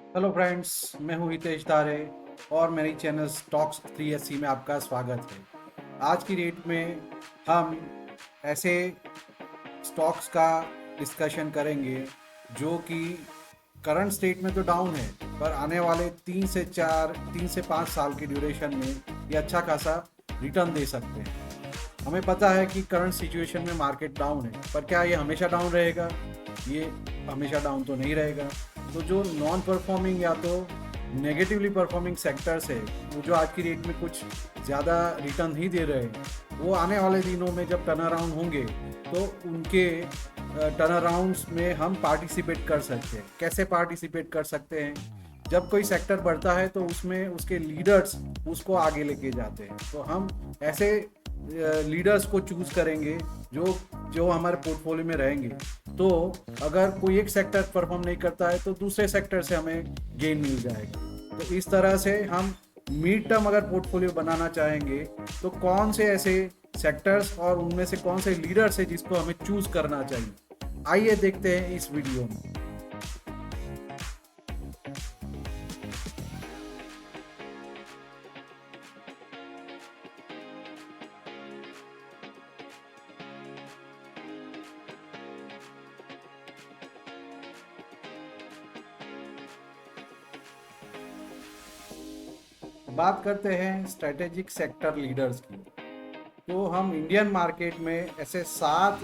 Hello friends, मैं हूं हितेश तारे और मेरी चैनल स्टॉक्स 380 में आपका स्वागत है। आज की डेट में हम ऐसे स्टॉक्स का डिस्कशन करेंगे जो कि करंट स्टेट में तो डाउन है, पर आने वाले 3 से 5 साल के ड्यूरेशन में ये अच्छा खासा रिटर्न दे सकते हैं। हमें पता है कि करंट सिचुएशन में मार्केट डाउन है, पर क्या ये हमेशा डाउन रहेगा? ये हमेशा डाउन तो नहीं रहेगा। तो जो नॉन परफॉर्मिंग या तो नेगेटिवली परफॉर्मिंग सेक्टर्स है, वो जो आज की डेट में कुछ ज़्यादा रिटर्न नहीं दे रहे हैं, वो आने वाले दिनों में जब टर्न अराउंड होंगे तो उनके टर्न अराउंड्स में हम पार्टिसिपेट कर सकते हैं। कैसे पार्टिसिपेट कर सकते हैं? जब कोई सेक्टर बढ़ता है तो उसमें उसके लीडर्स उसको आगे लेके जाते हैं, तो हम ऐसे लीडर्स को चूज करेंगे जो जो हमारे पोर्टफोलियो में रहेंगे। तो अगर कोई एक सेक्टर परफॉर्म नहीं करता है तो दूसरे सेक्टर से हमें गेन मिल जाएगा। तो इस तरह से हम मिड टर्म अगर पोर्टफोलियो बनाना चाहेंगे तो कौन से ऐसे सेक्टर्स और उनमें से कौन से लीडर्स है जिसको हमें चूज करना चाहिए, आइए देखते हैं इस वीडियो में। बात करते हैं स्ट्रेटेजिक सेक्टर लीडर्स की। तो हम इंडियन मार्केट में ऐसे 7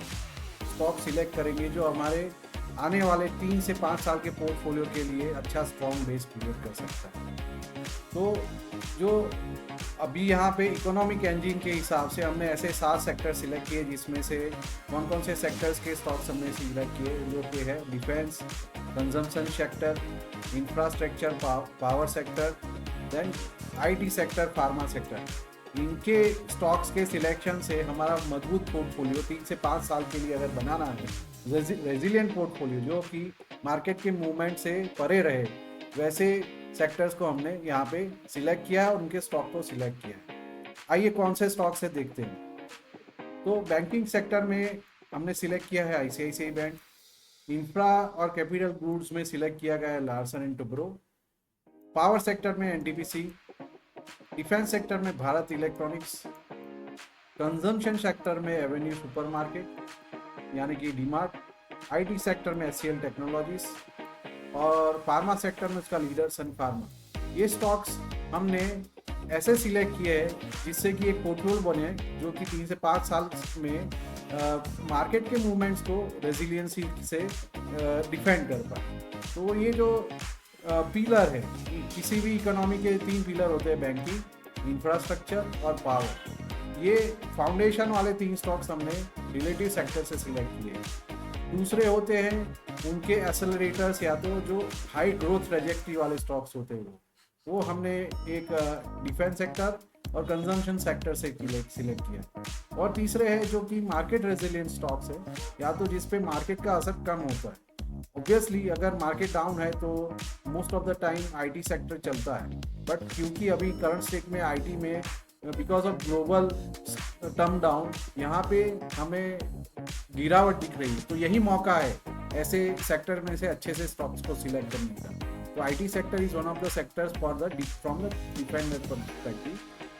स्टॉक सिलेक्ट करेंगे जो हमारे आने वाले 3 से 5 साल के पोर्टफोलियो के लिए अच्छा स्ट्रॉन्ग बेस क्रिएट कर सकता है। तो जो अभी यहाँ पे इकोनॉमिक इंजन के हिसाब से हमने ऐसे 7 सेक्टर सिलेक्ट किए, जिसमें से कौन कौन से सेक्टर्स के स्टॉक्स हमने सिलेक्ट किए, जो कि है defence, consumption sector, infrastructure, power sector, then IT sector, pharma sector. इनके स्टॉक्स के सिलेक्शन से हमारा मजबूत पोर्टफोलियो 3 से 5 साल के लिए अगर बनाना है, रेजिलियंट पोर्टफोलियो जो कि मार्केट के मूवमेंट से परे रहे, वैसे सेक्टर्स को हमने यहाँ पे सिलेक्ट किया और उनके स्टॉक को सिलेक्ट किया है। आइए कौन से स्टॉक से देखते हैं। तो बैंकिंग सेक्टर में हमने सिलेक्ट किया है आईसीआईसीआई बैंक। इंफ्रा और कैपिटल गुड्स में सिलेक्ट किया गया है Larsen and Toubro. Power sector में एनटीपीसी। डिफेंस सेक्टर में भारत इलेक्ट्रॉनिक्स। कंजम्पशन सेक्टर में एवेन्यू सुपरमार्केट यानी कि डीमार्ट। आईटी सेक्टर में एचसीएल टेक्नोलॉजीज और फार्मा सेक्टर में उसका लीडर सन फार्मा। ये स्टॉक्स हमने ऐसे सिलेक्ट किए हैं जिससे कि एक पोर्टफोलियो बने जो कि 3 से 5 साल में मार्केट के मूवमेंट्स को रेजिलियंसी से डिफेंड कर पाए। तो ये जो पिलर है, किसी भी इकोनॉमी के 3 पिलर होते हैं, बैंकिंग, इंफ्रास्ट्रक्चर और पावर। ये फाउंडेशन वाले 3 स्टॉक्स हमने रिलेटिव सेक्टर से सिलेक्ट किए। दूसरे होते हैं उनके एक्सेलरेटर्स या तो जो हाई ग्रोथ ट्रेजेक्टरी वाले स्टॉक्स होते हैं, वो हमने एक डिफेंस सेक्टर और कंजम्पशन सेक्टर से सिलेक्ट किया। और तीसरे है जो कि मार्केट रेजिलियंट स्टॉक्स है, या तो जिस पे मार्केट का असर कम होता है। ऑब्वियसली अगर मार्केट डाउन है तो most of the time IT sector चलता है, बट क्योंकि अभी करंट स्टेट में आईटी में because of global term down यहाँ पे हमें गिरावट दिख रही है, तो यही मौका है ऐसे सेक्टर में से अच्छे से स्टॉक्स को सिलेक्ट करने का। तो IT sector is one of the sectors for the from the defendant perspective.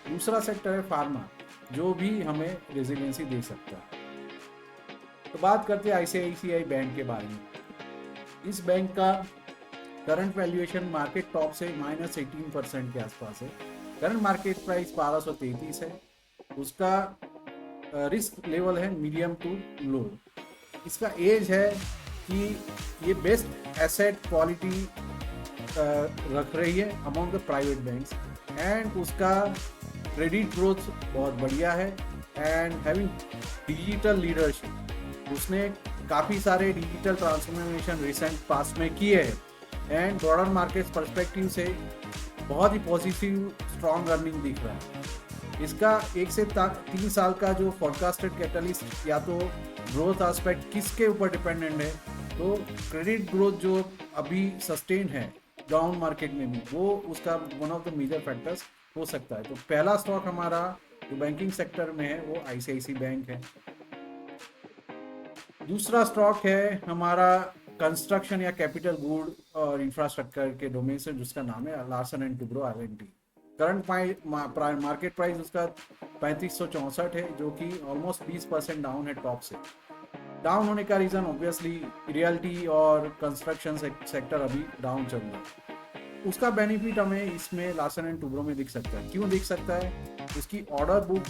दूसरा सेक्टर है फार्मा, जो भी हमें रेजिलियंसी दे सकता है। तो बात करते हैं आईसीआईसीआई बैंक के बारे में। इस बैंक का करंट वैल्यूएशन मार्केट टॉप से -18% के आसपास है। करंट मार्केट प्राइस 1233 है। उसका रिस्क लेवल है मीडियम टू लो। इसका एज है कि ये बेस्ट एसेट क्वालिटी रख रही है among the private banks, and उसका क्रेडिट ग्रोथ बहुत बढ़िया है, एंड हैविंग डिजिटल लीडरशिप। उसने काफ़ी सारे डिजिटल ट्रांसफॉर्मेशन रिसेंट पास्ट में किए हैं, एंड ब्रॉडर मार्केट पर्सपेक्टिव से बहुत ही पॉजिटिव स्ट्रॉन्ग अर्निंग दिख रहा है। इसका 1 से 3 साल का जो फोरकास्टेड कैटलिस्ट या तो ग्रोथ एस्पेक्ट किसके ऊपर डिपेंडेंट है, तो क्रेडिट ग्रोथ जो अभी सस्टेन है डाउन मार्केट में भी, वो उसका one of the major factors हो सकता है। तो पहला स्टॉक हमारा जो बैंकिंग सेक्टर में है वो आईसीआईसी बैंक है। दूसरा स्टॉक है हमारा कंस्ट्रक्शन या कैपिटल गुड और इंफ्रास्ट्रक्चर के डोमेन से, जिसका नाम है Larsen and Toubro LNT। Current market price उसका 3564 है, जो कि ऑलमोस्ट 20% डाउन है टॉप से। डाउन होने का रीज़न ऑब्वियसली रियल्टी और कंस्ट्रक्शन सेक्टर अभी डाउन चल रहा है। उसका बेनिफिट हमें इसमें लार्सन एंड टुब्रो में दिख सकता है। क्यों दिख सकता है? उसकी ऑर्डर बुक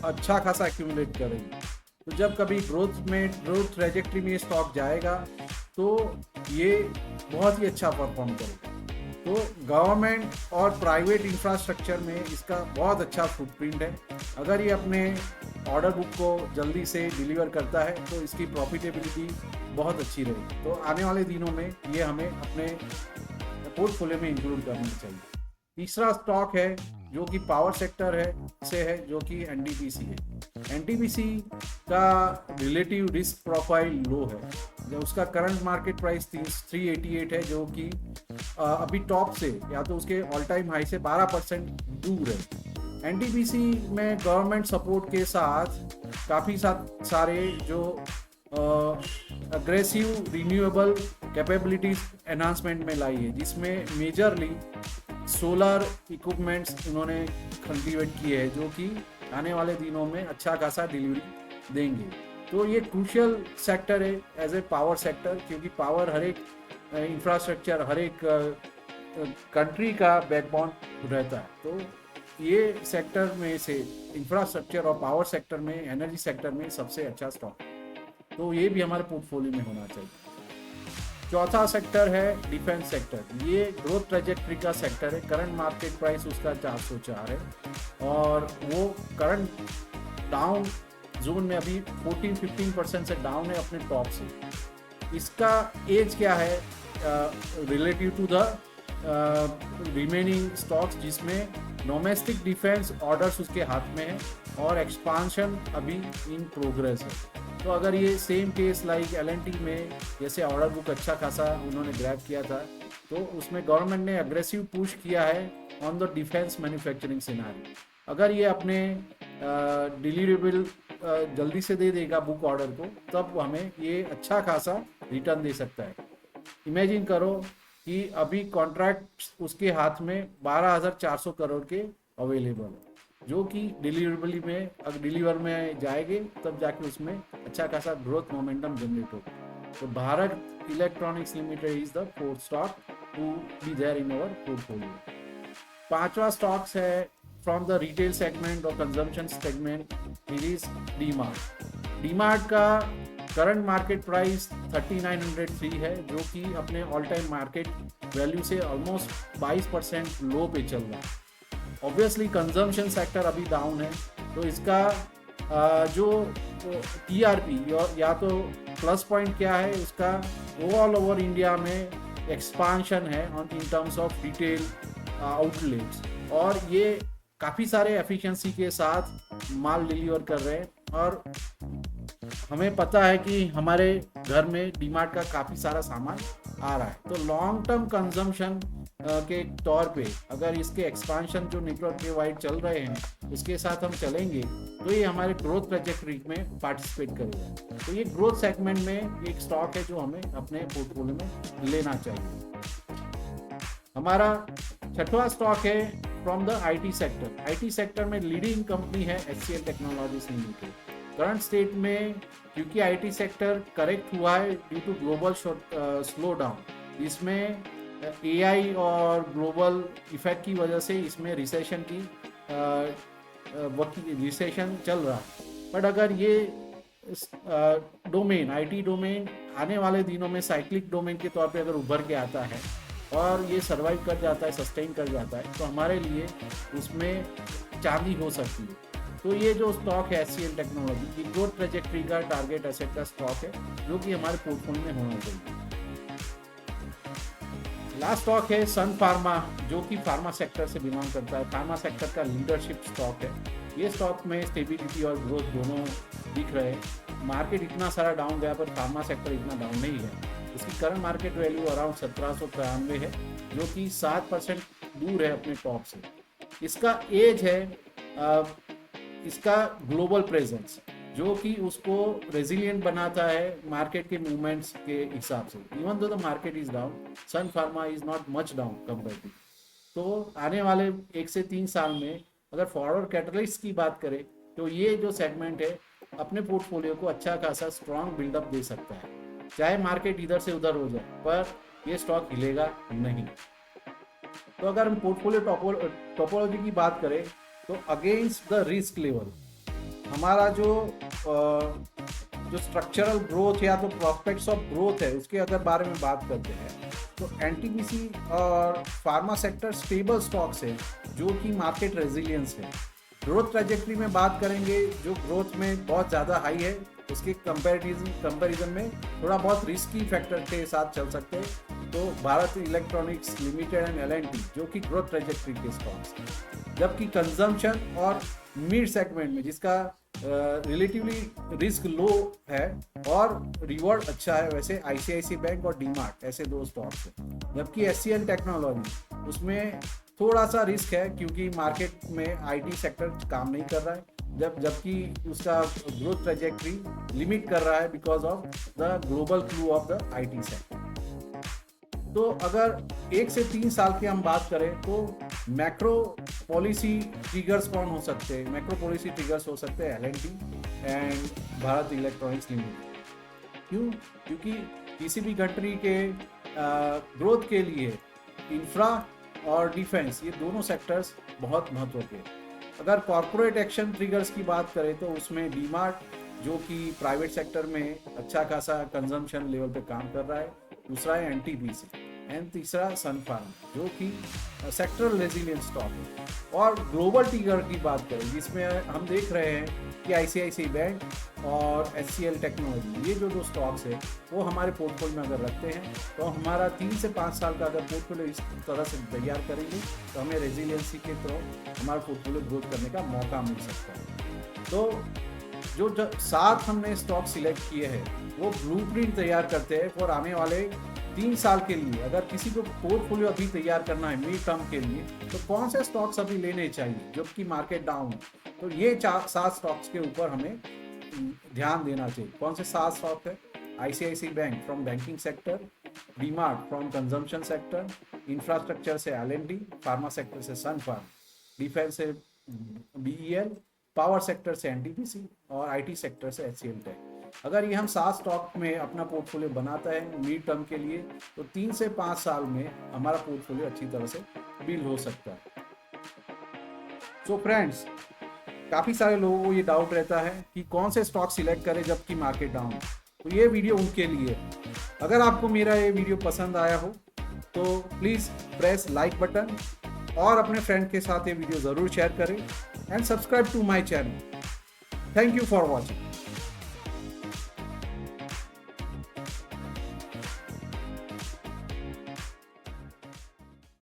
अच्छा खासा एक्यूमुलेट करेगी। तो जब कभी ग्रोथ ट्रेजेक्ट्री में स्टॉक जाएगा तो ये बहुत ही अच्छा परफॉर्म करेगा। तो गवर्नमेंट और प्राइवेट इंफ्रास्ट्रक्चर में इसका बहुत अच्छा फुटप्रिंट है। अगर ये अपने ऑर्डर बुक को जल्दी से डिलीवर करता है तो इसकी प्रॉफिटेबिलिटी बहुत अच्छी रहेगी। तो आने वाले दिनों में ये हमें अपने पोर्टफोलियो में इंक्लूड करना चाहिए। तीसरा स्टॉक है जो कि पावर सेक्टर है जो कि NTPC है। NTPC का रिलेटिव रिस्क प्रोफाइल लो है। जो उसका करंट मार्केट प्राइस 388 है, जो कि अभी टॉप से या तो उसके ऑल टाइम हाई से 12% दूर है। NTPC में गवर्नमेंट सपोर्ट के साथ काफ़ी सारे जो अग्रेसिव रिन्यूएबल कैपेबिलिटीज एनहांसमेंट में लाई है, जिसमें मेजरली सोलर इक्विपमेंट्स इन्होंने कल्टीवेट किए हैं, जो कि आने वाले दिनों में अच्छा खासा डिलीवरी देंगे। तो ये क्रूशियल सेक्टर है एज ए पावर सेक्टर, क्योंकि पावर हर एक इंफ्रास्ट्रक्चर, हर एक कंट्री का बैकबोन रहता है। तो ये सेक्टर में से इंफ्रास्ट्रक्चर और पावर सेक्टर में, एनर्जी सेक्टर में सबसे अच्छा स्टॉक, तो ये भी हमारे पोर्टफोलियो में होना चाहिए। चौथा सेक्टर है डिफेंस सेक्टर। ये ग्रोथ ट्रेजेक्ट्री का सेक्टर है। करंट मार्केट प्राइस उसका 404 है और वो करंट डाउन जोन में अभी 14-15% से डाउन है अपने टॉप से। इसका एज क्या है relative to the remaining stocks, जिसमें डोमेस्टिक डिफेंस ऑर्डर्स उसके हाथ में है और एक्सपांशन अभी इन प्रोग्रेस है। तो अगर ये सेम केस लाइक LNT में जैसे ऑर्डर बुक अच्छा खासा उन्होंने ग्रैब किया था, तो उसमें गवर्नमेंट ने अग्रेसिव पुश किया है on the defence manufacturing scenario. अगर ये अपने डिलीवरेबल जल्दी से दे देगा बुक ऑर्डर को, तब हमें ये अच्छा खासा रिटर्न दे सकता है। इमेजिन करो कि अभी कॉन्ट्रैक्ट उसके हाथ में 12,400 करोड़ के अवेलेबल है, जो कि डिलीवरेबली में अगर डिलीवर में जाएंगे तब जाके उसमें अच्छा खासा ग्रोथ मोमेंटम जनरेट होगा। तो Bharat electronics limited is the fourth stock to be there in our portfolio. पांचवा स्टॉक्स है फ्रॉम द रिटेल सेगमेंट और consumption segment, it is DMart का करंट मार्केट प्राइस 3903 है, जो कि अपने ऑल टाइम मार्केट वैल्यू से ऑलमोस्ट 22% लो पे चल रहा है। ऑब्वियसली कंजम्पशन सेक्टर अभी डाउन है, तो इसका जो TRP या तो प्लस पॉइंट क्या है, उसका ऑल ओवर इंडिया में एक्सपांशन है on in terms of retail outlets, और ये काफ़ी सारे एफिशिएंसी के साथ माल डिलीवर कर रहे हैं। और हमें पता है कि हमारे घर में डीमार्ट का काफ़ी सारा सामान आ रहा है, तो लॉन्ग टर्म कंजम्पशन के तौर पे अगर इसके एक्सपांशन जो नेटवर्क के वाइड चल रहे हैं उसके साथ हम चलेंगे, तो ये हमारे ग्रोथ ट्रैजेक्टरी में पार्टिसिपेट करेगा। तो ये ग्रोथ सेगमेंट में एक स्टॉक है जो हमें अपने पोर्टफोलियो में लेना चाहिए। हमारा छठवां स्टॉक है from the IT sector. IT sector में लीडिंग कंपनी है HCL technologies limited. Current state में क्योंकि IT सेक्टर करेक्ट हुआ है due to global slow down, इसमें AI और ग्लोबल इफेक्ट की वजह से इसमें रिसेशन चल रहा है। बट अगर ये डोमेन IT डोमेन आने वाले दिनों में साइक्लिक डोमेन के तौर पे अगर उभर के आता है और ये सर्वाइव कर जाता है, सस्टेन कर जाता है, तो हमारे लिए उसमें चांदी हो सकती है। तो ये जो स्टॉक है HCL टेक्नोलॉजी, ये ग्रोथ ट्रैजेक्टरी का टारगेट एसेट का स्टॉक है, जो कि हमारे पोर्टफोलियो में होना चाहिए। लास्ट स्टॉक है सन फार्मा, जो कि फार्मा सेक्टर से बिलोंग करता है। फार्मा सेक्टर का लीडरशिप स्टॉक है। ये स्टॉक में स्टेबिलिटी और ग्रोथ दोनों दिख रहे हैं। मार्केट इतना सारा डाउन गया पर फार्मा सेक्टर इतना डाउन नहीं है। इसकी करंट मार्केट वैल्यू अराउंड 1793 है, जो कि 7% दूर है अपने टॉप से। इसका एज है इसका ग्लोबल प्रेजेंस, जो कि उसको रेजिलियंट बनाता है मार्केट के मूवमेंट्स के हिसाब से। Even though the market is down, Sun Pharma is not much down comparative. तो आने वाले 1 से 3 साल में अगर फॉरवर्ड कैटलिस्ट की बात करें तो ये जो सेगमेंट है अपने पोर्टफोलियो को अच्छा खासा स्ट्रॉन्ग बिल्डअप दे सकता है, चाहे मार्केट इधर से उधर हो जाए, पर ये स्टॉक हिलेगा नहीं। तो अगर हम पोर्टफोलियो टोपोलॉजी की बात करें तो अगेंस्ट द रिस्क लेवल हमारा जो स्ट्रक्चरल ग्रोथ या तो प्रॉस्पेक्ट्स ऑफ ग्रोथ है उसके अगर बारे में बात करते हैं तो एनटीपीसी और फार्मा सेक्टर स्टेबल स्टॉक्स है जो कि मार्केट रेजिलियंस है। ग्रोथ ट्रेजेक्टरी में बात करेंगे, जो ग्रोथ में बहुत ज़्यादा हाई है उसके कंपैरिजन में थोड़ा बहुत रिस्की फैक्टर के साथ चल सकते हैं। तो Bharat electronics limited and L&T जो कि ग्रोथ ट्रेजेक्टरी के स्टॉक्स हैं, जबकि कंजम्पशन और मिड सेगमेंट में जिसका रिलेटिवली रिस्क लो है और रिवॉर्ड अच्छा है, वैसे आईसीआईसीआई बैंक और डीमार्ट ऐसे 2 स्टॉक्स हैं। जबकि एचसीएल टेक्नोलॉजी उसमें थोड़ा सा रिस्क है क्योंकि मार्केट में आईटी सेक्टर काम नहीं कर रहा है, जबकि उसका ग्रोथ ट्रेजेक्टरी लिमिट कर रहा है because of the global flew off the IT sector. तो अगर 1 से 3 साल की हम बात करें तो मैक्रो पॉलिसी ट्रिगर्स कौन हो सकते हैं? मैक्रो पॉलिसी ट्रिगर्स हो सकते हैं L&T and Bharat electronics limited. क्यों? क्योंकि किसी भी कंट्री के ग्रोथ के लिए इंफ्रा और डिफेंस ये दोनों सेक्टर्स बहुत महत्व के। अगर कॉर्पोरेट एक्शन ट्रिगर्स की बात करें तो उसमें डीमार्ट जो कि प्राइवेट सेक्टर में अच्छा खासा कंजम्पशन लेवल पे काम कर रहा है, दूसरा है एनटीपीसी एंड तीसरा सन फार्मा जो कि सेक्टरल रेजिलियंस स्टॉक है। और ग्लोबल ट्रिगर की बात करें जिसमें हम देख रहे हैं कि आईसीआईसीआई बैंक और एचसीएल टेक्नोलॉजी ये जो स्टॉक्स है वो हमारे पोर्टफोलियो में अगर रखते हैं तो हमारा 3 से 5 साल का अगर पोर्टफोलियो इस तरह से तैयार करेंगे तो हमें रेजिलियंसी के थ्रू हमारा पोर्टफोलियो ग्रोथ करने का मौका मिल सकता है। तो जो 7 हमने स्टॉक सिलेक्ट किए हैं वो ब्लूप्रिंट तैयार करते हैं फॉर आने वाले 3 साल के लिए। अगर किसी को पोर्टफोलियो अभी तैयार करना है मिड टर्म के लिए तो कौन से स्टॉक्स अभी लेने चाहिए जबकि मार्केट डाउन है, तो ये 7 स्टॉक्स के ऊपर हमें ध्यान देना चाहिए। कौन से 7 स्टॉक है? ICICI bank from banking sector, DMart from consumption sector, infrastructure से एल&टी, फार्मा सेक्टर से सन फार्मा, डिफेंस से बीईएल, पावर सेक्टर से एनटीपीसी और आईटी सेक्टर से एचसीएल टेक। अगर ये हम 7 स्टॉक में अपना पोर्टफोलियो बनाता है मिड टर्म के लिए तो 3 से 5 साल में हमारा पोर्टफोलियो अच्छी तरह से बिल्ड हो सकता है। सो फ्रेंड्स, काफ़ी सारे लोगों को ये डाउट रहता है कि कौन से स्टॉक सिलेक्ट करें जबकि मार्केट डाउन है, तो ये वीडियो उनके लिए। अगर आपको मेरा ये वीडियो पसंद आया हो तो प्लीज़ प्रेस लाइक बटन और अपने फ्रेंड के साथ ये वीडियो ज़रूर शेयर करें and subscribe to my channel. Thank you for watching.